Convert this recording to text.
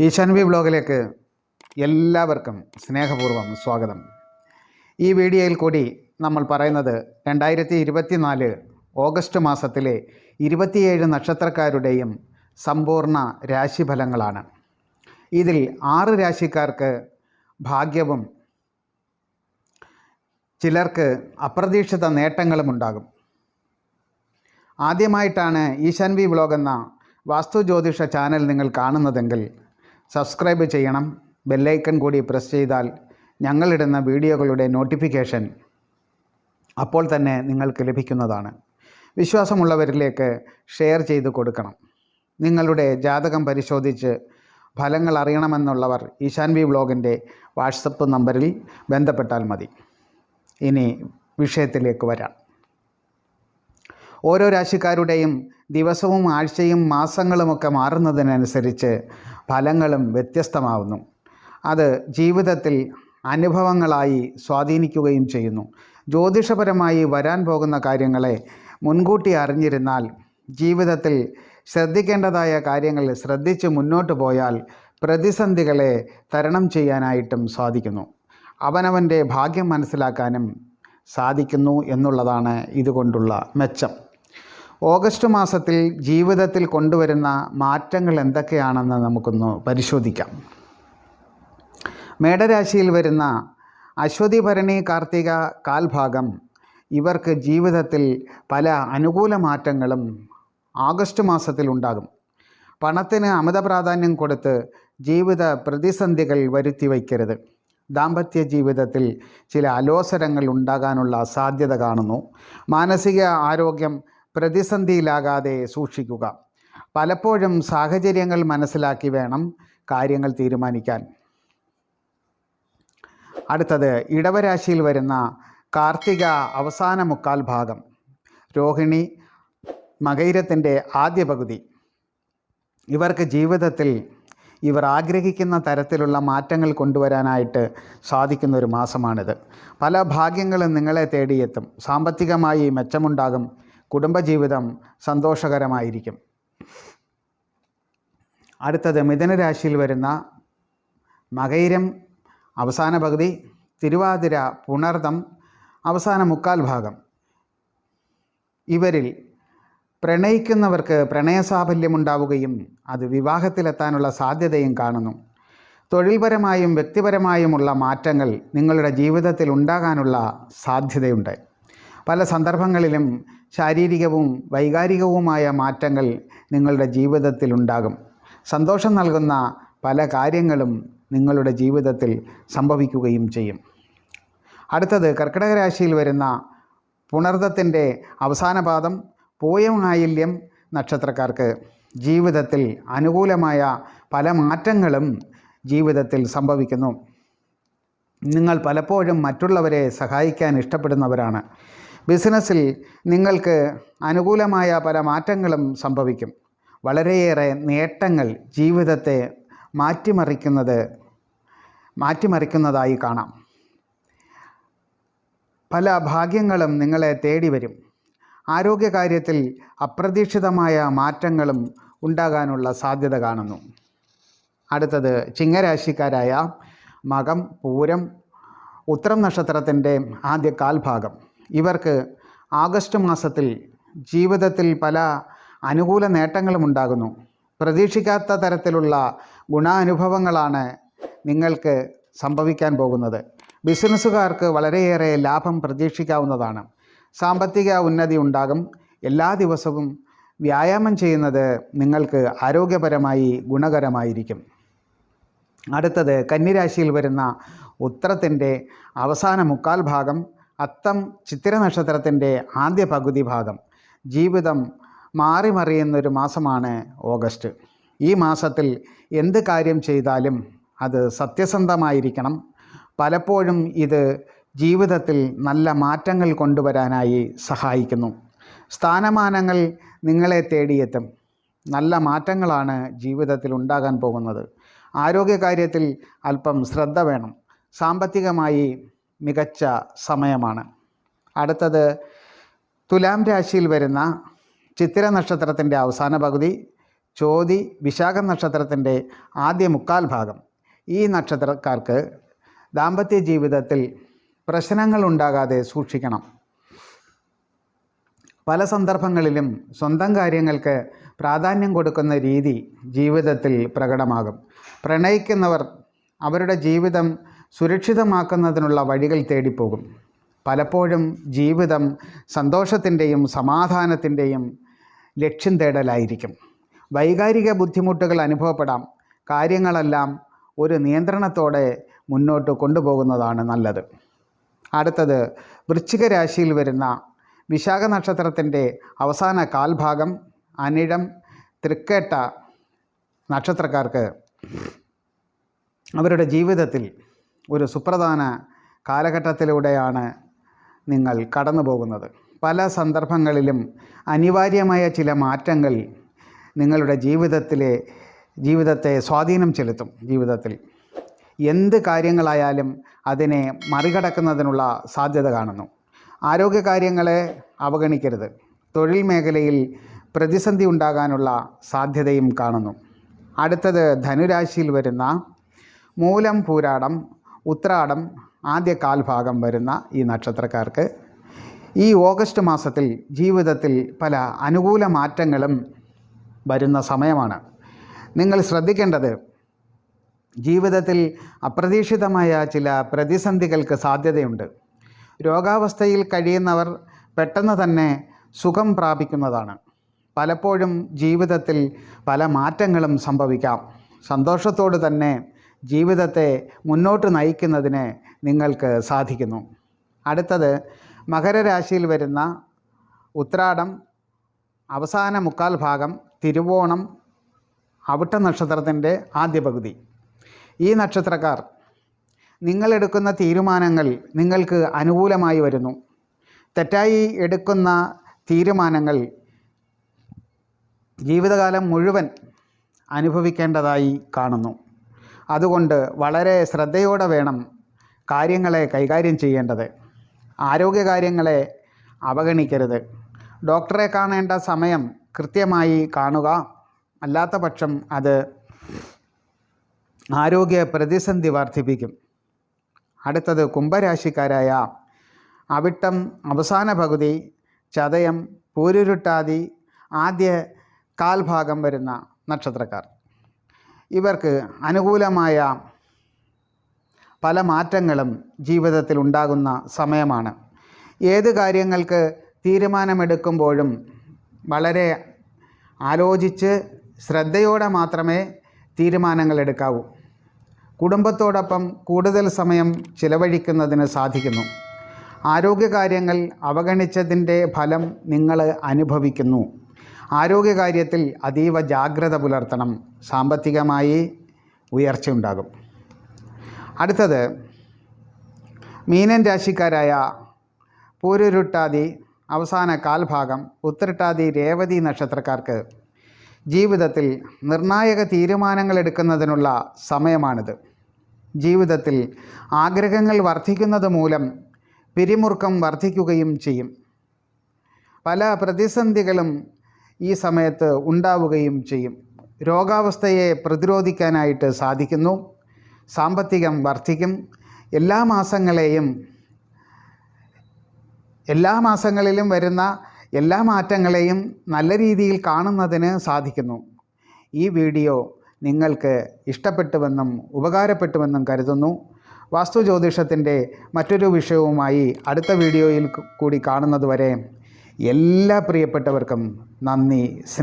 ഈശാൻവി ബ്ലോഗിലേക്ക് എല്ലാവർക്കും സ്നേഹപൂർവ്വം സ്വാഗതം. ഈ വീഡിയോയിൽ കൂടി നമ്മൾ പറയുന്നത് 2024 ഓഗസ്റ്റ് മാസത്തിലെ 27 നക്ഷത്രക്കാരുടെയും സമ്പൂർണ്ണ രാശിഫലങ്ങളാണ്. ഇതിൽ 6 രാശിക്കാർക്ക് ഭാഗ്യവും ചിലർക്ക് അപ്രതീക്ഷിത നേട്ടങ്ങളും ഉണ്ടാകും. ആദ്യമായിട്ടാണ് ഈശാൻവി ബ്ലോഗ് എന്ന വാസ്തു ജ്യോതിഷ ചാനൽ നിങ്ങൾ കാണുന്നതെങ്കിൽ സബ്സ്ക്രൈബ് ചെയ്യണം. ബെല്ലൈക്കൺ കൂടി പ്രസ് ചെയ്താൽ ഞങ്ങളിടുന്ന വീഡിയോകളുടെ നോട്ടിഫിക്കേഷൻ അപ്പോൾ തന്നെ നിങ്ങൾക്ക് ലഭിക്കുന്നതാണ്. വിശ്വാസമുള്ളവരിലേക്ക് ഷെയർ ചെയ്ത് കൊടുക്കണം. നിങ്ങളുടെ ജാതകം പരിശോധിച്ച് ഫലങ്ങൾ അറിയണമെന്നുള്ളവർ ഈശാൻവി ബ്ലോഗിൻ്റെ വാട്സപ്പ് നമ്പറിൽ ബന്ധപ്പെട്ടാൽ മതി. ഇനി വിഷയത്തിലേക്ക് വരാം. ഓരോ രാശിക്കാരുടെയും ദിവസവും ആഴ്ചയും മാസങ്ങളുമൊക്കെ മാറുന്നതിനനുസരിച്ച് ഫലങ്ങളും വ്യത്യസ്തമാവുന്നു. അത് ജീവിതത്തിൽ അനുഭവങ്ങളായി സ്വാധീനിക്കുകയും ചെയ്യുന്നു. ജ്യോതിഷപരമായി വരാൻ പോകുന്ന കാര്യങ്ങളെ മുൻകൂട്ടി അറിഞ്ഞിരുന്നാൽ ജീവിതത്തിൽ ശ്രദ്ധിക്കേണ്ടതായ കാര്യങ്ങൾ ശ്രദ്ധിച്ച് മുന്നോട്ട് പോയാൽ പ്രതിസന്ധികളെ തരണം ചെയ്യാനായിട്ടും സാധിക്കുന്നു. അവനവൻ്റെ ഭാഗ്യം മനസ്സിലാക്കാനും സാധിക്കുന്നു എന്നുള്ളതാണ് ഇതുകൊണ്ടുള്ള മെച്ചം. ഓഗസ്റ്റ് മാസത്തിൽ ജീവിതത്തിൽ കൊണ്ടുവരുന്ന മാറ്റങ്ങൾ എന്തൊക്കെയാണെന്ന് നമുക്കൊന്ന് പരിശോധിക്കാം. മേടരാശിയിൽ വരുന്ന അശ്വതി, ഭരണി, കാർത്തിക കാൽഭാഗം ഇവർക്ക് ജീവിതത്തിൽ പല അനുകൂല മാറ്റങ്ങളും ആഗസ്റ്റ് മാസത്തിൽ ഉണ്ടാകും. പണത്തിന് അമിത പ്രാധാന്യം കൊടുത്ത് ജീവിത പ്രതിസന്ധികൾ വരുത്തി വയ്ക്കരുത്. ദാമ്പത്യ ജീവിതത്തിൽ ചില അലോസരങ്ങൾ ഉണ്ടാകാനുള്ള സാധ്യത കാണുന്നു. മാനസിക ആരോഗ്യം പ്രതിസന്ധിയിലാകാതെ സൂക്ഷിക്കുക. പലപ്പോഴും സാഹചര്യങ്ങൾ മനസ്സിലാക്കി വേണം കാര്യങ്ങൾ തീരുമാനിക്കാൻ. അടുത്തത് ഇടവരാശിയിൽ വരുന്ന കാർത്തിക അവസാന മുക്കാൽ ഭാഗം, രോഹിണി, മകയിരത്തിൻ്റെ ആദ്യ പകുതി. ഇവർക്ക് ജീവിതത്തിൽ ഇവർ ആഗ്രഹിക്കുന്ന തരത്തിലുള്ള മാറ്റങ്ങൾ കൊണ്ടുവരാനായിട്ട് സാധിക്കുന്ന ഒരു മാസമാണിത്. പല ഭാഗ്യങ്ങളും നിങ്ങളെ തേടിയെത്തും. സാമ്പത്തികമായി മെച്ചമുണ്ടാകും. കുടുംബജീവിതം സന്തോഷകരമായിരിക്കും. അടുത്തത് മിഥുനരാശിയിൽ വരുന്ന മകയിരം അവസാന പകുതി, തിരുവാതിര, പുണർദം അവസാന മുക്കാൽ ഭാഗം. ഇവരിൽ പ്രണയിക്കുന്നവർക്ക് പ്രണയസാഫല്യമുണ്ടാവുകയും അത് വിവാഹത്തിലെത്താനുള്ള സാധ്യതയും കാണുന്നു. തൊഴിൽപരമായും വ്യക്തിപരമായുമുള്ള മാറ്റങ്ങൾ നിങ്ങളുടെ ജീവിതത്തിൽ ഉണ്ടാകാനുള്ള സാധ്യതയുണ്ട്. പല സന്ദർഭങ്ങളിലും ശാരീരികവും വൈകാരികവുമായ മാറ്റങ്ങൾ നിങ്ങളുടെ ജീവിതത്തിൽ ഉണ്ടാകും. സന്തോഷം നൽകുന്ന പല കാര്യങ്ങളും നിങ്ങളുടെ ജീവിതത്തിൽ സംഭവിക്കുകയും ചെയ്യും. അടുത്തത് കർക്കിടക രാശിയിൽ വരുന്ന പുണർദത്തിൻ്റെ അവസാന പാദം, പൂയം, ആയില്യം നക്ഷത്രക്കാർക്ക് ജീവിതത്തിൽ അനുകൂലമായ പല മാറ്റങ്ങളും ജീവിതത്തിൽ സംഭവിക്കുന്നു. നിങ്ങൾ പലപ്പോഴും മറ്റുള്ളവരെ സഹായിക്കാൻ ഇഷ്ടപ്പെടുന്നവരാണ്. ബിസിനസ്സിൽ നിങ്ങൾക്ക് അനുകൂലമായ പല മാറ്റങ്ങളും സംഭവിക്കും. വളരെയേറെ നേട്ടങ്ങൾ ജീവിതത്തെ മാറ്റിമറിക്കുന്നതായി കാണാം. പല ഭാഗ്യങ്ങളും നിങ്ങളെ തേടി വരും. ആരോഗ്യകാര്യത്തിൽ അപ്രതീക്ഷിതമായ മാറ്റങ്ങളും ഉണ്ടാകാനുള്ള സാധ്യത കാണുന്നു. അടുത്തത് ചിങ്ങരാശിക്കാരായ മകം, പൂരം, ഉത്രം നക്ഷത്രത്തിൻ്റെ ആദ്യ കാൽഭാഗം. ഇവർക്ക് ആഗസ്റ്റ് മാസത്തിൽ ജീവിതത്തിൽ പല അനുകൂല നേട്ടങ്ങളും ഉണ്ടാകുന്നു. പ്രതീക്ഷിക്കാത്ത തരത്തിലുള്ള ഗുണാനുഭവങ്ങളാണ് നിങ്ങൾക്ക് സംഭവിക്കാൻ പോകുന്നത്. ബിസിനസ്സുകാർക്ക് വളരെയേറെ ലാഭം പ്രതീക്ഷിക്കാവുന്നതാണ്. സാമ്പത്തിക ഉന്നതി ഉണ്ടാകും. എല്ലാ ദിവസവും വ്യായാമം ചെയ്യുന്നത് നിങ്ങൾക്ക് ആരോഗ്യപരമായി ഗുണകരമായിരിക്കും. അടുത്തത് കന്നിരാശിയിൽ വരുന്ന ഉത്രത്തിൻ്റെ അവസാന മുക്കാൽ ഭാഗം, അത്തം, ചിത്തിര നക്ഷത്രത്തിൻ്റെ ആദ്യ പകുതി ഭാഗം. ജീവിതം മാറിമറിയുന്നൊരു മാസമാണ് ഓഗസ്റ്റ്. ഈ മാസത്തിൽ എന്ത് കാര്യം ചെയ്താലും അത് സത്യസന്ധമായിരിക്കണം. പലപ്പോഴും ഇത് ജീവിതത്തിൽ നല്ല മാറ്റങ്ങൾ കൊണ്ടുവരാനായി സഹായിക്കുന്നു. സ്ഥാനമാനങ്ങൾ നിങ്ങളെ തേടിയെത്തും. നല്ല മാറ്റങ്ങളാണ് ജീവിതത്തിൽ ഉണ്ടാകാൻ പോകുന്നത്. ആരോഗ്യകാര്യത്തിൽ അല്പം ശ്രദ്ധ വേണം. സാമ്പത്തികമായി മികച്ച സമയമാണ്. അടുത്തത് തുലാം രാശിയിൽ വരുന്ന ചിത്തിര നക്ഷത്രത്തിൻ്റെ അവസാന പകുതി, ചോതി, വിശാഖ നക്ഷത്രത്തിൻ്റെ ആദ്യ മുക്കാൽ ഭാഗം. ഈ നക്ഷത്രക്കാർക്ക് ദാമ്പത്യ ജീവിതത്തിൽ പ്രശ്നങ്ങൾ ഉണ്ടാകാതെ സൂക്ഷിക്കണം. പല സന്ദർഭങ്ങളിലും സ്വന്തം കാര്യങ്ങൾക്ക് പ്രാധാന്യം കൊടുക്കുന്ന രീതി ജീവിതത്തിൽ പ്രകടമാകും. പ്രണയിക്കുന്നവർ അവരുടെ ജീവിതം സുരക്ഷിതമാക്കുന്നതിനുള്ള വഴികൾ തേടിപ്പോകും. പലപ്പോഴും ജീവിതം സന്തോഷത്തിൻ്റെയും സമാധാനത്തിൻ്റെയും ലക്ഷ്യം തേടലായിരിക്കും. വൈകാരിക ബുദ്ധിമുട്ടുകൾ അനുഭവപ്പെടാം. കാര്യങ്ങളെല്ലാം ഒരു നിയന്ത്രണത്തോടെ മുന്നോട്ട് കൊണ്ടുപോകുന്നതാണ് നല്ലത്. അടുത്തത് വൃശ്ചിക രാശിയിൽ വരുന്ന വിശാഖ നക്ഷത്രത്തിൻ്റെ അവസാന കാൽഭാഗം, അനിഴം, തൃക്കേട്ട നക്ഷത്രക്കാർക്ക് അവരുടെ ജീവിതത്തിൽ ഒരു സുപ്രധാന കാലഘട്ടത്തിലൂടെയാണ് നിങ്ങൾ കടന്നു പോകുന്നത്. പല സന്ദർഭങ്ങളിലും അനിവാര്യമായ ചില മാറ്റങ്ങൾ നിങ്ങളുടെ ജീവിതത്തെ സ്വാധീനം ചെലുത്തും. ജീവിതത്തിൽ എന്ത് കാര്യങ്ങളായാലും അതിനെ മറികടക്കുന്നതിനുള്ള സാധ്യത കാണുന്നു. ആരോഗ്യകാര്യങ്ങളെ അവഗണിക്കരുത്. തൊഴിൽ മേഖലയിൽ പ്രതിസന്ധി ഉണ്ടാകാനുള്ള സാധ്യതയും കാണുന്നു. അടുത്തത് ധനുരാശിയിൽ വരുന്ന മൂലം, പൂരാടം, ഉത്രാടം ആദ്യ കാൽഭാഗം വരുന്ന ഈ നക്ഷത്രക്കാർക്ക് ഈ ഓഗസ്റ്റ് മാസത്തിൽ ജീവിതത്തിൽ പല അനുകൂല മാറ്റങ്ങളും വരുന്ന സമയമാണ്. നിങ്ങൾ ശ്രദ്ധിക്കേണ്ടത് ജീവിതത്തിൽ അപ്രതീക്ഷിതമായ ചില പ്രതിസന്ധികൾക്ക് സാധ്യതയുണ്ട്. രോഗാവസ്ഥയിൽ കഴിയുന്നവർ പെട്ടെന്ന് തന്നെ സുഖം പ്രാപിക്കുന്നതാണ്. പലപ്പോഴും ജീവിതത്തിൽ പല മാറ്റങ്ങളും സംഭവിക്കാം. സന്തോഷത്തോട് തന്നെ ജീവിതത്തെ മുന്നോട്ട് നയിക്കുന്നതിന് നിങ്ങൾക്ക് സാധിക്കുന്നു. അടുത്തത് മകരരാശിയിൽ വരുന്ന ഉത്രാടം അവസാന മുക്കാൽ ഭാഗം, തിരുവോണം, അവിട്ട നക്ഷത്രത്തിൻ്റെ ആദ്യ പകുതി. ഈ നക്ഷത്രക്കാർ നിങ്ങളെടുക്കുന്ന തീരുമാനങ്ങൾ നിങ്ങൾക്ക് അനുകൂലമായി വരുന്നു. തെറ്റായി എടുക്കുന്ന തീരുമാനങ്ങൾ ജീവിതകാലം മുഴുവൻ അനുഭവിക്കേണ്ടതായി കാണുന്നു. അതുകൊണ്ട് വളരെ ശ്രദ്ധയോടെ വേണം കാര്യങ്ങളെ കൈകാര്യം ചെയ്യേണ്ടത്. ആരോഗ്യകാര്യങ്ങളെ അവഗണിക്കരുത്. ഡോക്ടറെ കാണേണ്ട സമയം കൃത്യമായി കാണുക. അല്ലാത്ത പക്ഷം അത് ആരോഗ്യ പ്രതിസന്ധി വർദ്ധിപ്പിക്കും. അടുത്തത് കുംഭരാശിക്കാരായ അവിട്ടം അവസാന പകുതി, ചതയം, പൂരുരുട്ടാതി ആദ്യ കാൽഭാഗം വരുന്ന നക്ഷത്രക്കാർ. ഇവർക്ക് അനുകൂലമായ പല മാറ്റങ്ങളും ജീവിതത്തിൽ ഉണ്ടാകുന്ന സമയമാണ്. ഏത് കാര്യങ്ങൾക്ക് തീരുമാനമെടുക്കുമ്പോഴും വളരെ ആലോചിച്ച് ശ്രദ്ധയോടെ മാത്രമേ തീരുമാനങ്ങൾ എടുക്കാവൂ. കുടുംബത്തോടൊപ്പം കൂടുതൽ സമയം ചിലവഴിക്കുന്നതിന് സാധിക്കുന്നു. ആരോഗ്യകാര്യങ്ങൾ അവഗണിച്ചതിൻ്റെ ഫലം നിങ്ങൾ അനുഭവിക്കുന്നു. ആരോഗ്യകാര്യത്തിൽ അതീവ ജാഗ്രത പുലർത്തണം. സാമ്പത്തികമായി ഉയർച്ചയുണ്ടാകും. അടുത്തത് മീനൻ രാശിക്കാരായ പൂരുരുട്ടാതി അവസാന കാൽഭാഗം, ഉത്രട്ടാതി, രേവതി നക്ഷത്രക്കാർക്ക് ജീവിതത്തിൽ നിർണായക തീരുമാനങ്ങൾ എടുക്കുന്നതിനുള്ള സമയമാണിത്. ജീവിതത്തിൽ ആഗ്രഹങ്ങൾ വർദ്ധിക്കുന്നത് മൂലം പിരിമുറുക്കം വർദ്ധിക്കുകയും ചെയ്യും. പല പ്രതിസന്ധികളും ഈ സമയത്ത് ഉണ്ടാവുകയും ചെയ്യും. രോഗാവസ്ഥയെ പ്രതിരോധിക്കാനായിട്ട് സാധിക്കുന്നു. സാമ്പത്തികം വർദ്ധിക്കും. എല്ലാ മാസങ്ങളിലും വരുന്ന എല്ലാ മാറ്റങ്ങളെയും നല്ല രീതിയിൽ കാണുന്നതിന് സാധിക്കുന്നു. ഈ വീഡിയോ നിങ്ങൾക്ക് ഇഷ്ടപ്പെട്ടുവെന്നും ഉപകാരപ്പെട്ടുവെന്നും കരുതുന്നു. വാസ്തു ജ്യോതിഷത്തിൻ്റെ മറ്റൊരു വിഷയവുമായി അടുത്ത വീഡിയോയിൽ കൂടി കാണുന്നതുവരെ എല്ലാ പ്രിയപ്പെട്ടവർക്കും നന്ദി, സ്നേഹം.